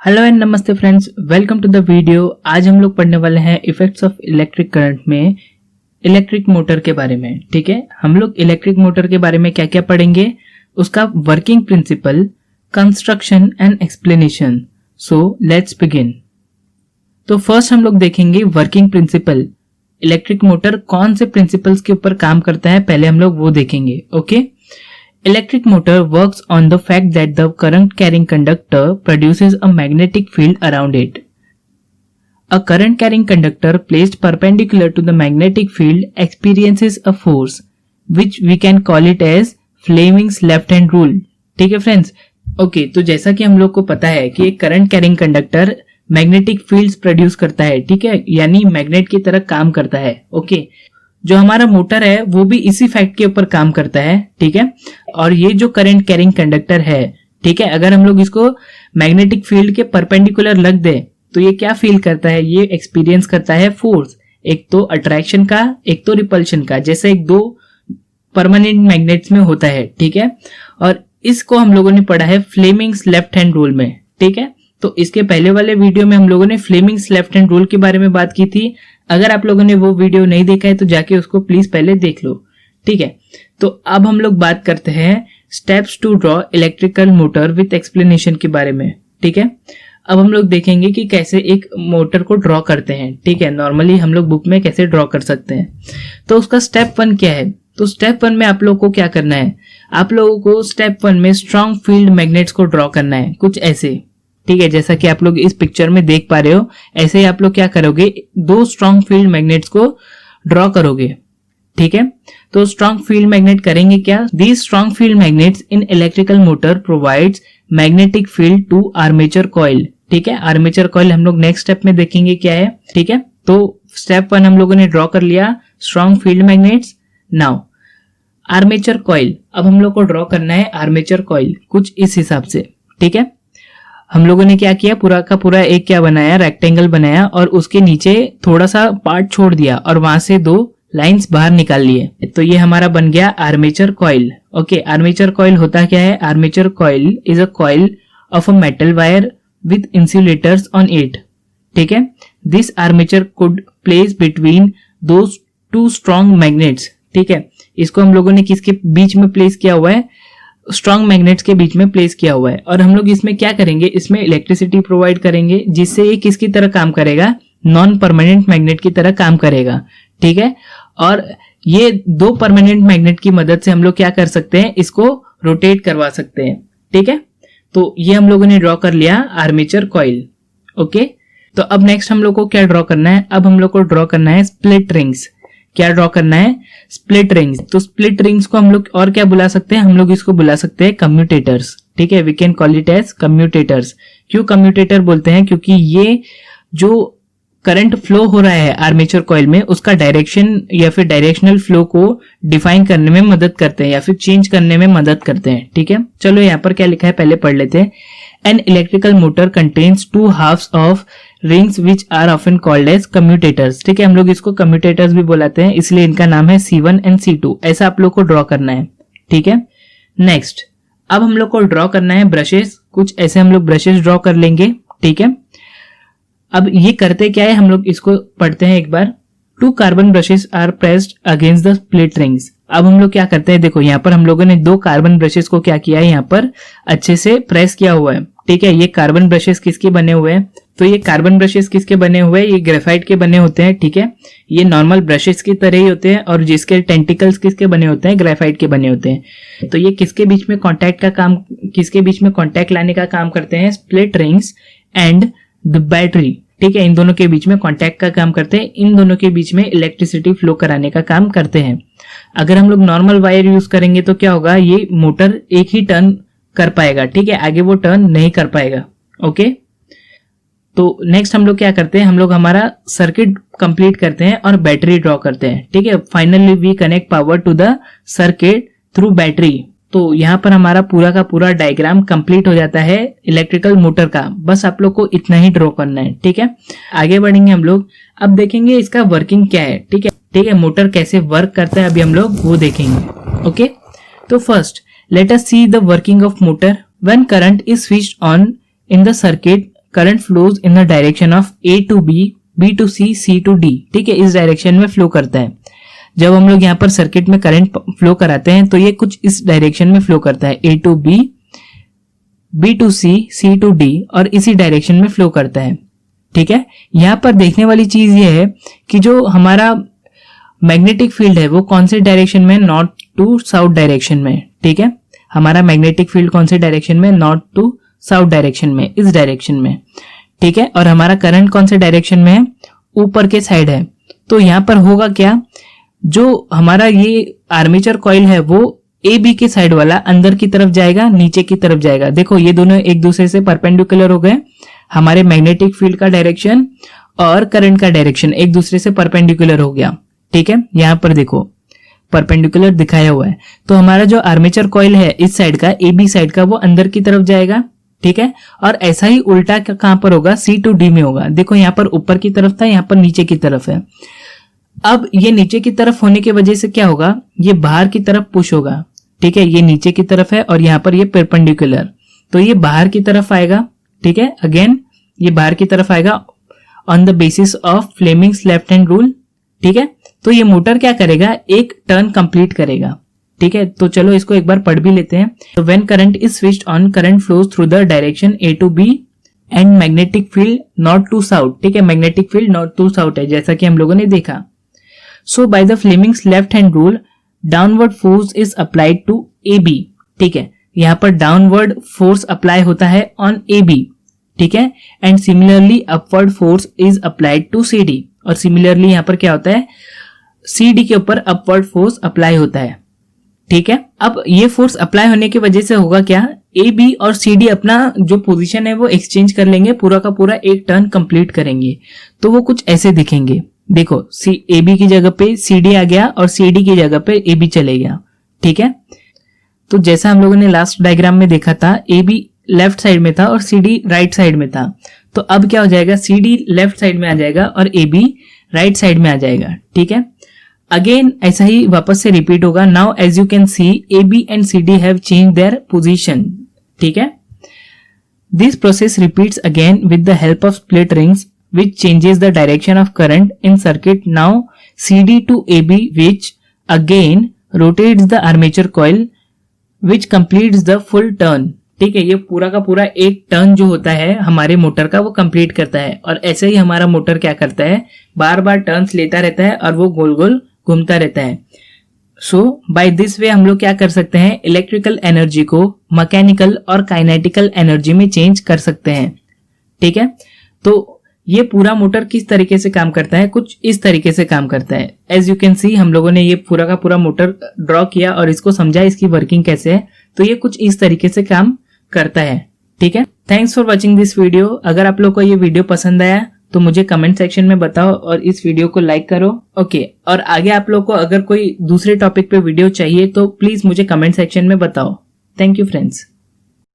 Hello and नमस्ते friends, welcome to the video. आज हम लोग पढ़ने वाले हैं इफेक्ट्स ऑफ इलेक्ट्रिक करंट में इलेक्ट्रिक मोटर के बारे में। ठीक है, हम लोग इलेक्ट्रिक मोटर के बारे में क्या क्या पढ़ेंगे, उसका working principle, construction and explanation. So let's begin. तो फर्स्ट हम लोग देखेंगे वर्किंग प्रिंसिपल। इलेक्ट्रिक मोटर कौन से प्रिंसिपल्स के ऊपर काम करता है, पहले हम लोग वो देखेंगे। Okay, Electric motor works on the fact that the current carrying conductor produces a magnetic field around it. A current carrying conductor placed perpendicular to the magnetic field experiences a force, which we can call it as Fleming's left hand rule. ठीक है friends, okay, तो जैसा कि हम लोग को पता है कि एक current carrying conductor magnetic fields produce करता है, ठीक है, यानी मैग्नेट की तरह काम करता है। ओके, जो हमारा मोटर है वो भी इसी फैक्ट के ऊपर काम करता है, ठीक है। और ये जो करंट कैरिंग कंडक्टर है, ठीक है, अगर हम लोग इसको मैग्नेटिक फील्ड के परपेंडिकुलर लग दे तो ये क्या फील करता है, ये एक्सपीरियंस करता है फोर्स, एक तो अट्रैक्शन का, एक तो रिपल्शन का, जैसे एक दो परमानेंट मैग्नेट्स में होता है, ठीक है। और इसको हम लोगों ने पढ़ा है फ्लेमिंग्स लेफ्ट हैंड रूल में, ठीक है। तो इसके पहले वाले वीडियो में हम लोगों ने फ्लेमिंग्स लेफ्ट हैंड रूल के बारे में बात की थी। अगर आप लोगों ने वो वीडियो नहीं देखा है तो जाके उसको प्लीज पहले देख लो, ठीक है। तो अब हम लोग बात करते हैं steps to draw electrical motor with explanation के बारे में, ठीक है। अब हम लोग देखेंगे कि कैसे एक मोटर को ड्रॉ करते हैं, ठीक है। नॉर्मली हम लोग बुक में कैसे ड्रॉ कर सकते हैं। तो उसका स्टेप 1 क्या है, तो स्टेप 1 में आप लोगों को क्या करना है, आप लोगों को स्टेप 1 में स्ट्रॉन्ग फील्ड मैग्नेट्स को ड्रॉ करना है, कुछ ऐसे, ठीक है। जैसा कि आप लोग इस पिक्चर में देख पा रहे हो, ऐसे ही आप लोग क्या करोगे, दो स्ट्रॉन्ग फील्ड मैग्नेट्स को ड्रॉ करोगे, ठीक है। तो स्ट्रॉन्ग फील्ड मैग्नेट करेंगे क्या, these strong field magnets in electrical motor provides magnetic field to armature coil, ठीक है। आर्मेचर कॉइल हम लोग नेक्स्ट स्टेप में देखेंगे क्या है, ठीक है। तो स्टेप 1 हम लोगों ने ड्रॉ कर लिया strong field magnets. Now armature coil, अब हम लोग को ड्रॉ करना है आर्मेचर कॉइल कुछ इस हिसाब से, ठीक है। हम लोगों ने क्या किया, पूरा का पूरा एक क्या बनाया, रेक्टेंगल बनाया और उसके नीचे थोड़ा सा पार्ट छोड़ दिया और वहां से दो लाइंस बाहर निकाल लिए। तो ये हमारा बन गया armature coil. Okay, armature coil होता क्या है, armature coil is a coil of a metal wire with insulators on it, ठीक है। This armature could place between those two strong magnets, ठीक है। इसको हम लोगों ने किसके बीच में प्लेस किया हुआ है, स्ट्रॉन्ग मैग्नेट्स के बीच में प्लेस किया हुआ है। और हम लोग इसमें क्या करेंगे, इसमें इलेक्ट्रिसिटी प्रोवाइड करेंगे, जिससे ये किसकी तरह काम करेगा, नॉन परमानेंट मैग्नेट की तरह काम करेगा, ठीक है। और ये दो परमानेंट मैग्नेट की मदद से हम लोग क्या कर सकते हैं, इसको रोटेट करवा सकते हैं, ठीक है। तो ये हम लोगों ने ड्रॉ कर लिया आर्मेचर कॉइल। ओके, तो अब नेक्स्ट हम लोग को क्या ड्रॉ करना है, अब हम लोग को ड्रॉ करना है स्प्लिट रिंग्स। क्या ड्रॉ करना है, स्प्लिट रिंग्स। तो स्प्लिट रिंग्स को हम लोग और क्या बुला सकते हैं, हम लोग इसको बुला सकते हैं कम्यूटेटर्स, ठीक है। We can call it as commutators. क्यों कम्यूटेटर बोलते हैं, क्योंकि ये जो करंट फ्लो हो रहा है आर्मेचर कॉइल में, उसका डायरेक्शन या फिर डायरेक्शनल फ्लो को डिफाइन करने में मदद करते हैं या फिर चेंज करने में मदद करते हैं, ठीक है। चलो यहाँ पर क्या लिखा है पहले पढ़ लेते हैं। An electrical motor contains 2 halves of rings which are often called as commutators, ठीक है। हम लोग इसको कम्यूटेटर्स भी बुलाते हैं, इसलिए इनका नाम है C1 एंड C2। ऐसा आप लोग को ड्रॉ करना है, ठीक है। नेक्स्ट, अब हम लोग को ड्रॉ करना है ब्रशेस, कुछ ऐसे हम लोग ब्रशेस ड्रॉ कर लेंगे, ठीक है। अब ये करते क्या है, हम लोग इसको पढ़ते हैं एक बार। 2 carbon brushes are pressed against the split rings. अब हम लोग क्या करते हैं, देखो यहाँ पर हम लोगों ने 2 कार्बन ब्रशेस को क्या किया है, यहाँ पर अच्छे से प्रेस किया हुआ है, ठीक है। ये कार्बन ब्रशेस किसके बने हुए हैं, तो ये कार्बन ब्रशेस किसके बने हुए हैं, ये ग्रेफाइट के बने होते हैं, ठीक है। ये नॉर्मल ब्रशेस की तरह ही होते हैं और जिसके टेंटिकल्स किसके बने होते हैं, ग्रेफाइट के बने होते हैं। तो ये किसके बीच में कांटेक्ट का काम, किसके बीच में कांटेक्ट लाने का काम करते हैं, split rings and the battery, ठीक है। इन दोनों के बीच में कांटेक्ट का काम करते हैं, इन दोनों के बीच में इलेक्ट्रिसिटी फ्लो कराने का काम करते हैं। अगर हम लोग नॉर्मल वायर यूज करेंगे तो क्या होगा, ये मोटर एक ही टर्न कर पाएगा, ठीक है, आगे वो टर्न नहीं कर पाएगा। ओके, तो नेक्स्ट हम लोग क्या करते हैं, हम लोग हमारा सर्किट कंप्लीट करते हैं और बैटरी ड्रॉ करते हैं, ठीक है। Finally we connect power to the circuit through battery. तो यहाँ पर हमारा पूरा का पूरा डायग्राम कंप्लीट हो जाता है इलेक्ट्रिकल मोटर का। बस आप लोग को इतना ही ड्रॉ करना है, ठीक है। आगे बढ़ेंगे हम लोग, अब देखेंगे इसका वर्किंग क्या है, ठीक है, ठीक है। मोटर कैसे वर्क करता है अभी हम लोग वो देखेंगे। ओके, तो first let us see the working of motor. When current is switched on in the circuit, current flows in the direction of A to B, B to C, C to D। ठीक है, इस direction में flow करता है। जब हम लोग यहाँ पर सर्किट में करंट फ्लो कराते हैं तो ये कुछ इस डायरेक्शन में फ्लो करता है, A to B, B to C, C to D, और इसी डायरेक्शन में फ्लो करता है। ठीक है, यहाँ पर देखने वाली चीज ये है कि जो हमारा मैग्नेटिक फील्ड है वो कौन से डायरेक्शन में, नॉर्थ टू साउथ डायरेक्शन में। ठीक है, हमारा मैग्नेटिक फील्ड कौन से डायरेक्शन में, नॉर्थ टू साउथ डायरेक्शन में, इस डायरेक्शन में। ठीक है, और हमारा करंट कौन से डायरेक्शन में है, ऊपर के साइड है। तो यहां पर होगा क्या, जो हमारा ये आर्मेचर कॉइल है वो ए बी के साइड वाला अंदर की तरफ जाएगा, नीचे की तरफ जाएगा। देखो ये दोनों एक दूसरे से परपेंडिकुलर हो गए, हमारे मैग्नेटिक फील्ड का डायरेक्शन और करंट का डायरेक्शन एक दूसरे से परपेंडिकुलर हो गया। ठीक है, यहां पर देखो परपेंडिकुलर दिखाया हुआ है। तो हमारा जो आर्मेचर कॉइल है इस साइड का, ए बी साइड का, वो अंदर की तरफ जाएगा। ठीक है, और ऐसा ही उल्टा कहां पर होगा, C to D में होगा। देखो यहां पर ऊपर की तरफ था, यहां पर नीचे की तरफ है। अब ये नीचे की तरफ होने की वजह से क्या होगा, ये बाहर की तरफ पुश होगा। ठीक है, ये नीचे की तरफ है और यहां पर ये परपेंडिकुलर, तो ये बाहर की तरफ आएगा। ठीक है, अगेन ये बाहर की तरफ आएगा on the basis of Fleming's left hand rule. ठीक है, तो ये मोटर क्या करेगा, एक टर्न कंप्लीट करेगा। ठीक है, तो चलो इसको एक बार पढ़ भी लेते हैं। तो when current is switched on, current flows through the direction A to B and magnetic field north to south. ठीक है, magnetic field north to south है जैसा कि हम लोगों ने देखा। So by the Fleming's left hand rule downward force is applied to AB। ठीक है, यहाँ पर डाउनवर्ड फोर्स अप्लाई होता है ऑन AB। ठीक है, and similarly upward force is applied to CD। और सिमिलरली यहाँ पर क्या होता है, CD के ऊपर अपवर्ड फोर्स अप्लाई होता है। ठीक है, अब ये फोर्स अप्लाई होने की वजह से होगा क्या, AB और CD अपना जो पोजीशन है वो एक्सचेंज कर लेंगे, पूरा का पूरा एक टर्न कंप्लीट करेंगे। तो वो कुछ ऐसे दिखेंगे। देखो AB की जगह पे CD आ गया और CD की जगह पे AB चले गया। ठीक है, तो जैसा हम लोगों ने लास्ट डायग्राम में देखा था, AB लेफ्ट साइड में था और CD राइट साइड में था। तो अब क्या हो जाएगा, CD लेफ्ट साइड में आ जाएगा और AB राइट साइड में आ जाएगा। ठीक है, अगेन ऐसा ही वापस से रिपीट होगा। Now as you can see AB and CD have change their position. ठीक है, this process repeats again with the help of split rings which changes the direction of current in circuit now CD to AB, which again rotates the armature coil which completes the full turn। ठीक है, ये पूरा का पूरा एक turn जो होता है हमारे मोटर का वो कंप्लीट करता है। और ऐसे ही हमारा मोटर क्या करता है, बार बार टर्न्स लेता रहता है और वो गोल गोल घूमता रहता है। सो बाय दिस वे हम लोग क्या कर सकते हैं, इलेक्ट्रिकल एनर्जी को मैकेनिकल और काइनेटिकल एनर्जी में चेंज कर सकते हैं। ठीक है, तो ये पूरा मोटर किस तरीके से काम करता है, कुछ इस तरीके से काम करता है। एज यू कैन सी हम लोगों ने ये पूरा का पूरा मोटर ड्रॉ किया और इसको समझा इसकी वर्किंग कैसे है। तो ये कुछ इस तरीके से काम करता है। ठीक है, thanks for watching this video. अगर आप लोग को ये वीडियो पसंद आया तो मुझे कमेंट सेक्शन में बताओ और इस वीडियो को लाइक करो। ओके, और आगे आप लोग को अगर कोई दूसरे टॉपिक पे वीडियो चाहिए तो प्लीज मुझे कमेंट सेक्शन में बताओ। Thank you friends.